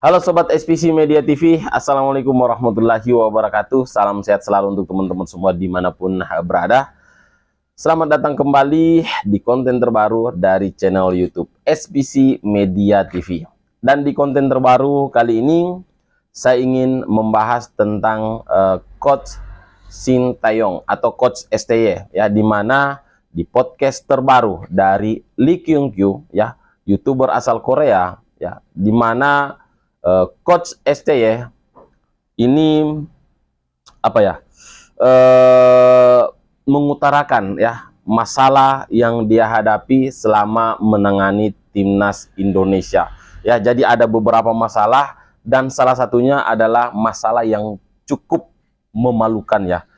Halo Sobat SPC Media TV, Assalamualaikum warahmatullahi wabarakatuh. Salam sehat selalu untuk teman-teman semua dimanapun berada. Selamat datang kembali di konten terbaru dari channel YouTube SPC Media TV. Dan di konten terbaru kali ini, saya ingin membahas tentang Coach Shin Tae-yong atau Coach STY, ya, di mana di podcast terbaru dari Lee Kyung-kyu, ya, YouTuber asal Korea, ya, di mana Coach STY ini mengutarakan, ya, masalah yang dia hadapi selama menangani timnas Indonesia. Ya, jadi ada beberapa masalah dan salah satunya adalah masalah yang cukup memalukan, ya,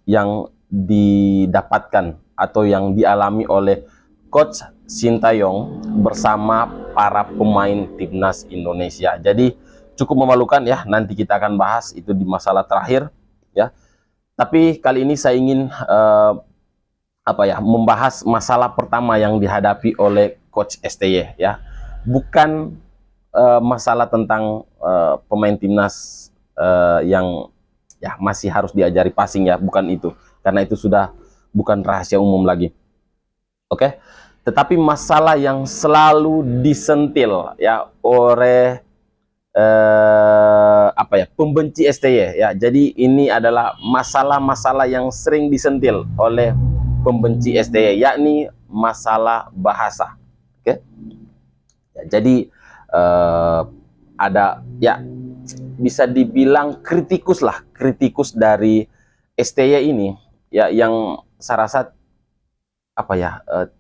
yang didapatkan atau yang dialami oleh Coach Shin Tae-yong bersama para pemain timnas Indonesia. Jadi cukup memalukan, ya. Nanti kita akan bahas itu di masalah terakhir, ya. Tapi kali ini saya ingin membahas masalah pertama yang dihadapi oleh Coach STY, ya. Bukan masalah tentang pemain timnas yang, ya, masih harus diajari passing, ya, bukan itu. Karena itu sudah bukan rahasia umum lagi. Oke. Tetapi masalah yang selalu disentil, ya, oleh pembenci STY, ya. Jadi ini adalah masalah-masalah yang sering disentil oleh pembenci STY, yakni masalah bahasa. Oke. Ya, jadi ada, ya, bisa dibilang kritikus dari STY ini, ya, yang saya rasa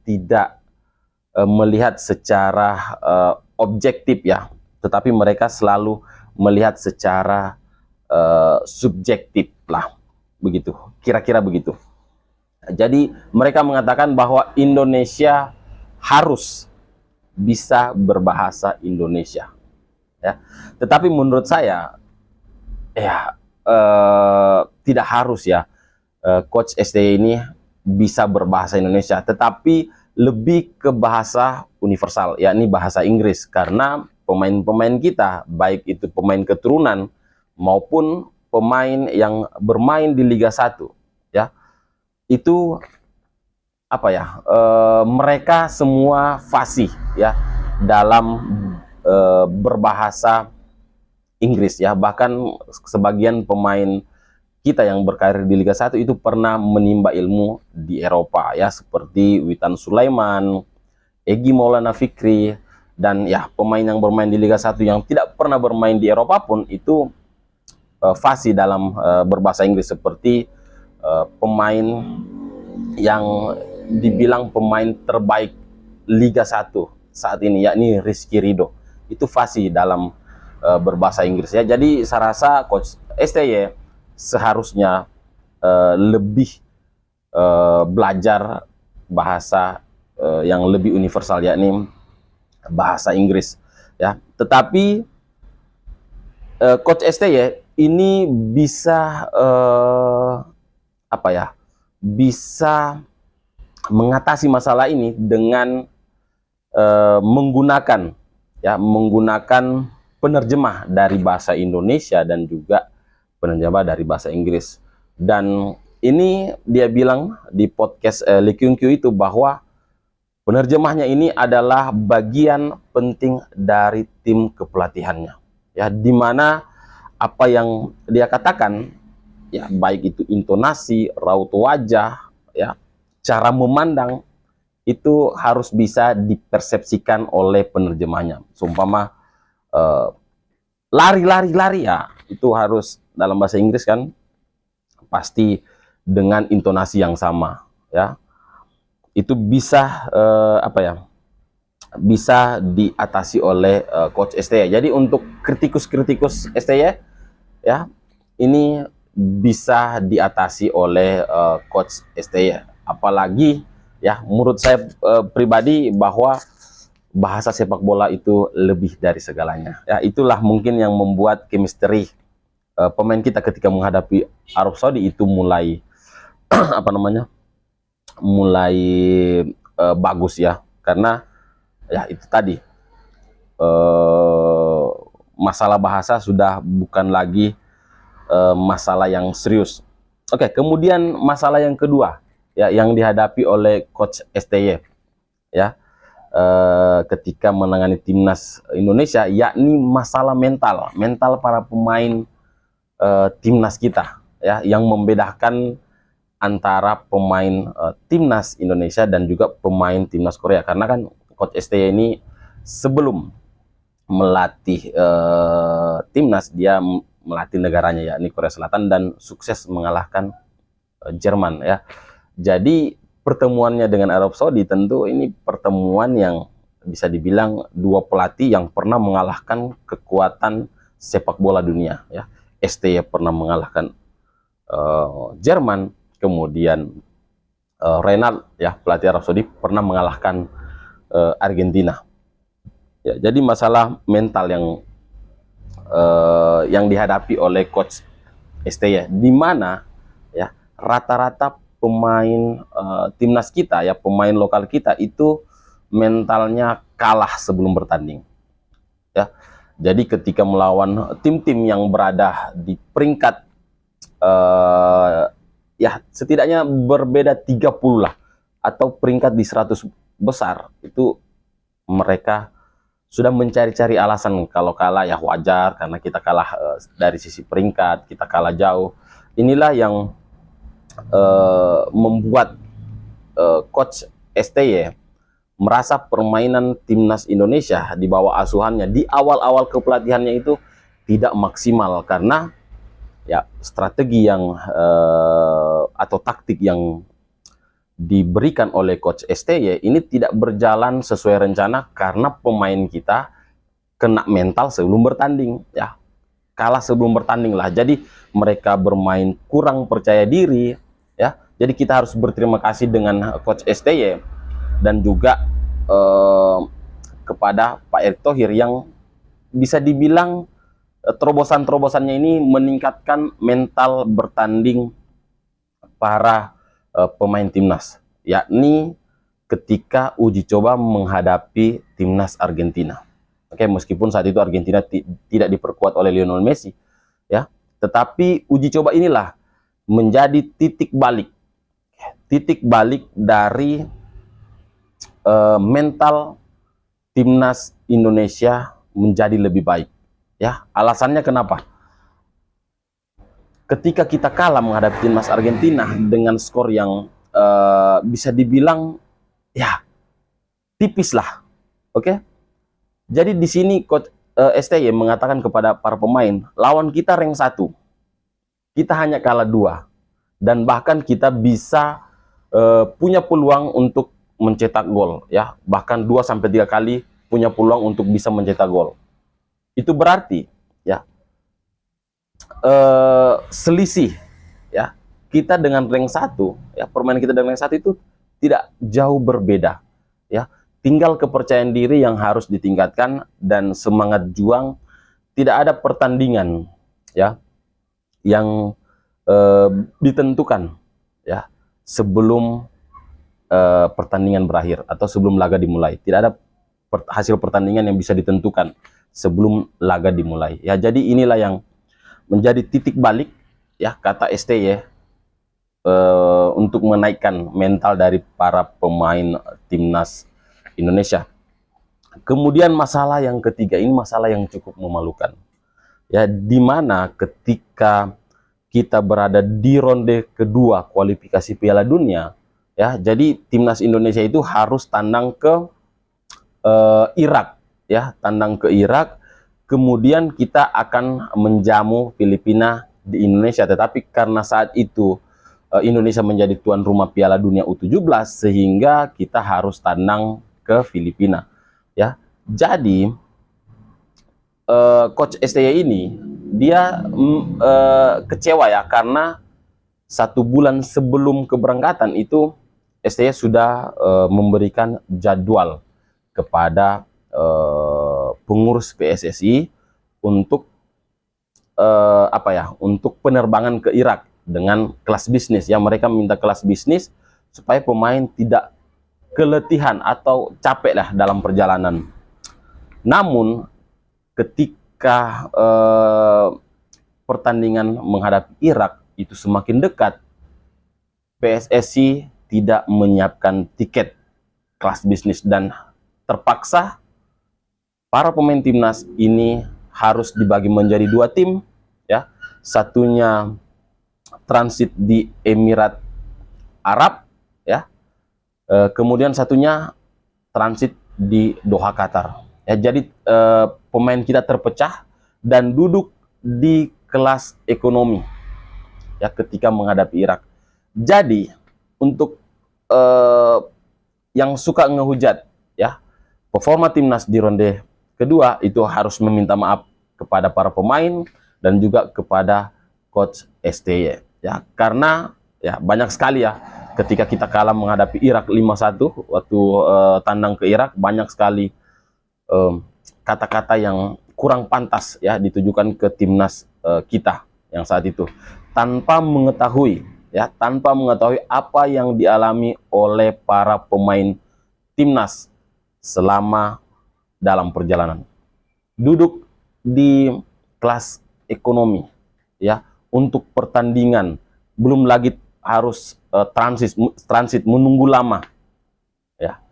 tidak melihat secara objektif, ya, tetapi mereka selalu melihat secara subjektif lah, begitu, kira-kira begitu. Jadi mereka mengatakan bahwa Indonesia harus bisa berbahasa Indonesia, ya. Tetapi menurut saya, ya, tidak harus, ya, Coach STY ini bisa berbahasa Indonesia, tetapi lebih ke bahasa universal, yakni bahasa Inggris, karena pemain-pemain kita, baik itu pemain keturunan maupun pemain yang bermain di Liga 1, ya, itu mereka semua fasih, ya, dalam berbahasa Inggris, ya. Bahkan sebagian pemain kita yang berkarir di Liga 1 itu pernah menimba ilmu di Eropa, ya, seperti Witan Sulaiman, Egy Maulana Fikri, dan, ya, pemain yang bermain di Liga 1 yang tidak pernah bermain di Eropa pun itu fasih dalam berbahasa Inggris, seperti pemain yang dibilang pemain terbaik Liga 1 saat ini, yakni Rizky Ridho, itu fasih dalam berbahasa Inggris, ya. Jadi saya rasa Coach STY seharusnya lebih belajar bahasa yang lebih universal, yakni bahasa Inggris, ya. Tetapi Coach STY ini bisa bisa mengatasi masalah ini dengan menggunakan penerjemah dari bahasa Indonesia dan juga penerjemah dari bahasa Inggris. Dan ini dia bilang di podcast Lee Kyung-kyu itu bahwa penerjemahnya ini adalah bagian penting dari tim kepelatihannya, ya, dimana apa yang dia katakan, ya, baik itu intonasi, raut wajah, ya, cara memandang, itu harus bisa dipersepsikan oleh penerjemahnya. Seumpama lari, ya, itu harus dalam bahasa Inggris kan pasti dengan intonasi yang sama, ya. Itu bisa bisa diatasi oleh Coach STY. Jadi untuk kritikus STY, ya, ini bisa diatasi oleh Coach STY. Apalagi, ya, menurut saya pribadi bahwa bahasa sepak bola itu lebih dari segalanya, ya. Itulah mungkin yang membuat chemistry pemain kita ketika menghadapi Arab Saudi itu mulai mulai bagus, ya, karena, ya, itu tadi masalah bahasa sudah bukan lagi masalah yang serius. Oke, kemudian masalah yang kedua ya yang dihadapi oleh Coach STY ya ketika menangani timnas Indonesia, yakni masalah mental para pemain timnas kita ya, yang membedakan antara pemain timnas Indonesia dan juga pemain timnas Korea. Karena kan Coach STY ini sebelum melatih timnas, dia melatih negaranya yakni Korea Selatan dan sukses mengalahkan Jerman ya. Jadi pertemuannya dengan Arab Saudi tentu ini pertemuan yang bisa dibilang dua pelatih yang pernah mengalahkan kekuatan sepak bola dunia ya. STY pernah mengalahkan Jerman, kemudian Renard ya pelatih Arab Saudi pernah mengalahkan Argentina. Ya, jadi masalah mental yang dihadapi oleh Coach STY, di mana ya rata-rata pemain timnas kita ya, pemain lokal kita itu mentalnya kalah sebelum bertanding ya. Jadi ketika melawan tim-tim yang berada di peringkat ya setidaknya berbeda 30 lah, atau peringkat di 100 besar, itu mereka sudah mencari-cari alasan. Kalau kalah ya wajar, karena kita kalah dari sisi peringkat, kita kalah jauh. Inilah yang membuat Coach STY merasa permainan timnas Indonesia di bawah asuhannya di awal-awal kepelatihannya itu tidak maksimal, karena ya strategi yang atau taktik yang diberikan oleh Coach STY ini tidak berjalan sesuai rencana, karena pemain kita kena mental sebelum bertanding ya, kalah sebelum bertanding lah. Jadi mereka bermain kurang percaya diri ya. Jadi kita harus berterima kasih dengan Coach STY dan juga kepada Pak Erick Thohir yang bisa dibilang terobosan-terobosannya ini meningkatkan mental bertanding para pemain timnas, yakni ketika uji coba menghadapi timnas Argentina. Oke, meskipun saat itu Argentina tidak diperkuat oleh Lionel Messi ya, tetapi uji coba inilah menjadi titik balik dari mental timnas Indonesia menjadi lebih baik ya. Alasannya kenapa? Ketika kita kalah menghadapi timnas Argentina dengan skor yang bisa dibilang ya tipis lah, oke? Jadi di sini Coach STY mengatakan kepada para pemain, lawan kita rank 1, kita hanya kalah 2, dan bahkan kita bisa punya peluang untuk mencetak gol ya, bahkan 2-3 kali punya peluang untuk bisa mencetak gol. Itu berarti ya selisih ya kita dengan rank 1 ya, permainan kita dengan rank 1 itu tidak jauh berbeda ya. Tinggal kepercayaan diri yang harus ditingkatkan dan semangat juang. Tidak ada pertandingan ya yang ditentukan ya sebelum pertandingan berakhir atau sebelum laga dimulai. Tidak ada hasil pertandingan yang bisa ditentukan sebelum laga dimulai ya. Jadi inilah yang menjadi titik balik ya, kata STY untuk menaikkan mental dari para pemain timnas Indonesia. Kemudian masalah yang ketiga, ini masalah yang cukup memalukan ya, dimana ketika kita berada di ronde kedua kualifikasi Piala Dunia ya, jadi timnas Indonesia itu harus tandang ke Irak ya, tandang ke Irak. Kemudian kita akan menjamu Filipina di Indonesia, tetapi karena saat itu Indonesia menjadi tuan rumah Piala Dunia U17, sehingga kita harus tandang ke Filipina ya. Jadi Coach STY ini dia kecewa ya, karena 1 bulan sebelum keberangkatan itu STY sudah memberikan jadwal kepada pengurus PSSI untuk apa ya, untuk penerbangan ke Irak dengan kelas bisnis ya. Mereka minta kelas bisnis supaya pemain tidak keletihan atau capek lah dalam perjalanan. Namun ketika pertandingan menghadapi Irak itu semakin dekat, PSSI tidak menyiapkan tiket kelas bisnis dan terpaksa para pemain timnas ini harus dibagi menjadi 2 tim, ya. Satunya transit di Emirat Arab, ya. Kemudian satunya transit di Doha, Qatar. Ya, jadi pemain kita terpecah dan duduk di kelas ekonomi, ya, ketika menghadapi Irak. Jadi untuk yang suka ngehujat, ya, performa timnas di ronde kedua itu harus meminta maaf kepada para pemain dan juga kepada coach STY, ya, karena ya banyak sekali ya ketika kita kalah menghadapi Irak 5-1 waktu tandang ke Irak, banyak sekali kata-kata yang kurang pantas ya ditujukan ke timnas kita yang saat itu, tanpa mengetahui, ya, tanpa mengetahui apa yang dialami oleh para pemain timnas selama dalam perjalanan. Duduk di kelas ekonomi, ya, untuk pertandingan, belum lagi harus transit menunggu lama, ya,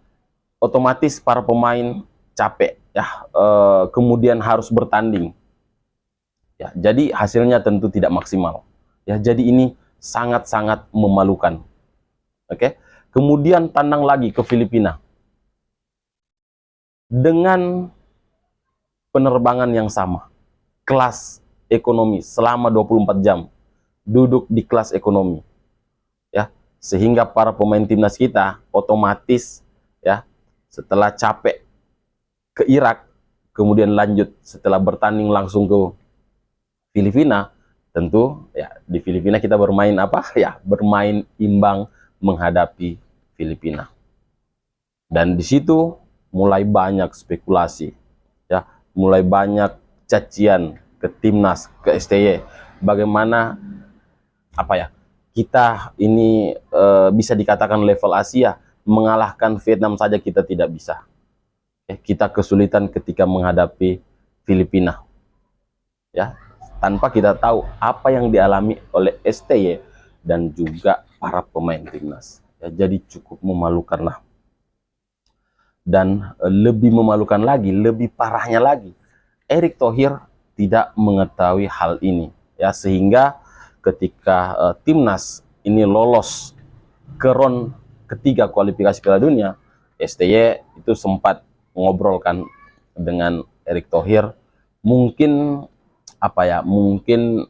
otomatis para pemain capek, ya, kemudian harus bertanding, ya, jadi hasilnya tentu tidak maksimal, ya, jadi ini sangat-sangat memalukan. Oke, kemudian tandang lagi ke Filipina dengan penerbangan yang sama, kelas ekonomi selama 24 jam, duduk di kelas ekonomi, ya, sehingga para pemain timnas kita otomatis, ya, setelah capek ke Irak, kemudian lanjut setelah bertanding langsung ke Filipina, tentu ya di Filipina kita bermain apa? Ya, bermain imbang menghadapi Filipina. Dan di situ mulai banyak spekulasi, ya, mulai banyak cacian ke timnas, ke STY, bagaimana apa ya, kita ini bisa dikatakan level Asia, mengalahkan Vietnam saja kita tidak bisa. Kita kesulitan ketika menghadapi Filipina, ya, tanpa kita tahu apa yang dialami oleh STY dan juga para pemain timnas, ya, jadi cukup memalukan lah. Dan lebih memalukan lagi, lebih parahnya lagi, Erick Thohir tidak mengetahui hal ini, ya, sehingga ketika timnas ini lolos ke round ketiga kualifikasi Piala Dunia, STY itu sempat mengobrolkan dengan Erick Thohir, mungkin apa ya, mungkin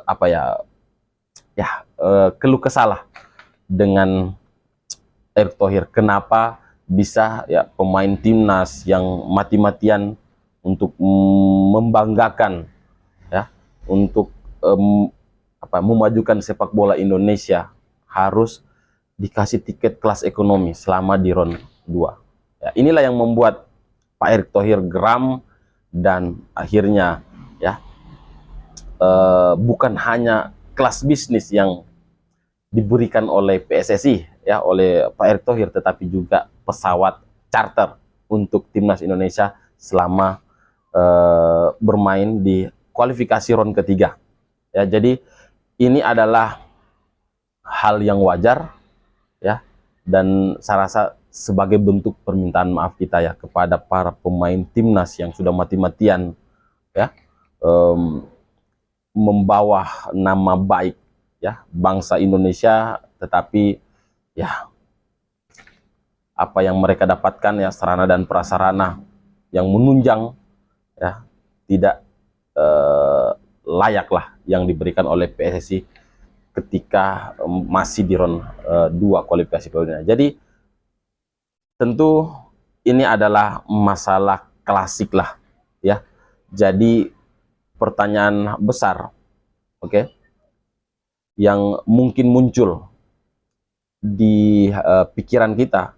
apa ya, ya, keluh kesah dengan Erick Thohir, kenapa bisa ya pemain timnas yang mati-matian untuk membanggakan, ya, untuk memajukan sepak bola Indonesia harus dikasih tiket kelas ekonomi selama di round 2. Ya, inilah yang membuat Pak Erick Thohir geram dan akhirnya, ya, bukan hanya kelas bisnis yang diberikan oleh PSSI, ya, oleh Pak Erick Thohir, tetapi juga pesawat charter untuk timnas Indonesia selama bermain di kualifikasi round ketiga. Ya, jadi ini adalah hal yang wajar, ya, dan saya rasa sebagai bentuk permintaan maaf kita ya kepada para pemain timnas yang sudah mati-matian, ya, membawa nama baik, ya, bangsa Indonesia, tetapi ya apa yang mereka dapatkan, ya, sarana dan prasarana yang menunjang, ya, tidak layak lah yang diberikan oleh PSSI ketika masih di round 2 kualifikasi Piala Dunia. Jadi tentu ini adalah masalah klasik lah, ya. Jadi pertanyaan besar, oke, yang mungkin muncul di pikiran kita,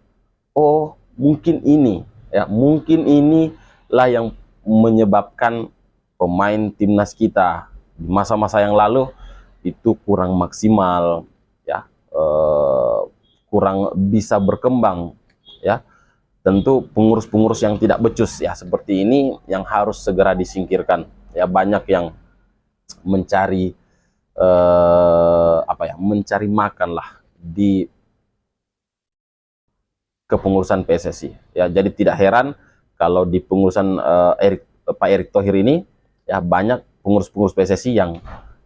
oh mungkin ini, ya, mungkin inilah yang menyebabkan pemain timnas kita di masa-masa yang lalu itu kurang maksimal, ya, kurang bisa berkembang, ya, tentu pengurus-pengurus yang tidak becus ya seperti ini yang harus segera disingkirkan. Ya banyak yang mencari mencari makan lah di kepengurusan PSSI. Ya, jadi tidak heran kalau di pengurusan Pak Erick Thohir ini ya banyak pengurus-pengurus PSSI yang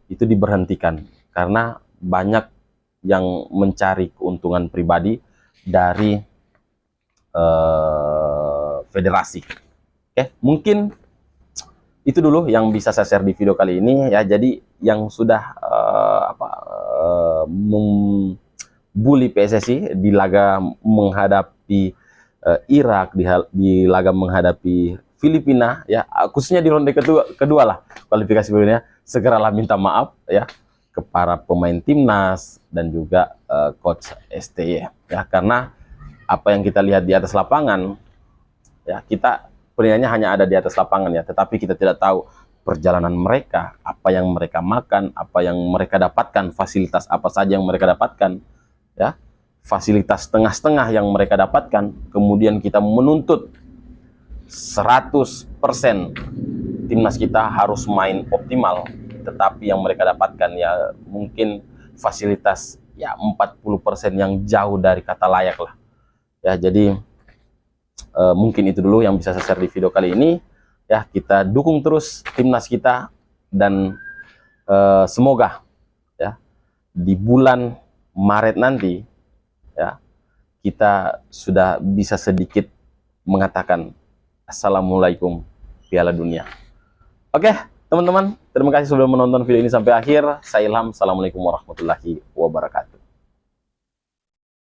itu diberhentikan karena banyak yang mencari keuntungan pribadi dari federasi. Oke, mungkin itu dulu yang bisa saya share di video kali ini ya. Jadi yang sudah membuli PSSI di laga menghadapi Irak, di laga menghadapi Filipina ya, khususnya di ronde kedua lah kualifikasi berikutnya, segeralah minta maaf ya ke para pemain timnas dan juga coach STY ya, karena apa yang kita lihat di atas lapangan ya, kita penilaiannya hanya ada di atas lapangan ya, tetapi kita tidak tahu perjalanan mereka, apa yang mereka makan, apa yang mereka dapatkan, fasilitas apa saja yang mereka dapatkan ya, fasilitas setengah-setengah yang mereka dapatkan. Kemudian kita menuntut 100% timnas kita harus main optimal, tetapi yang mereka dapatkan ya mungkin fasilitas ya 40% yang jauh dari kata layak lah ya. Jadi mungkin itu dulu yang bisa saya share di video kali ini ya. Kita dukung terus timnas kita dan semoga ya di bulan Maret nanti ya kita sudah bisa sedikit mengatakan Assalamualaikum Piala Dunia. Oke teman-teman, terima kasih sudah menonton video ini sampai akhir. Saya Ilham, Assalamualaikum warahmatullahi wabarakatuh.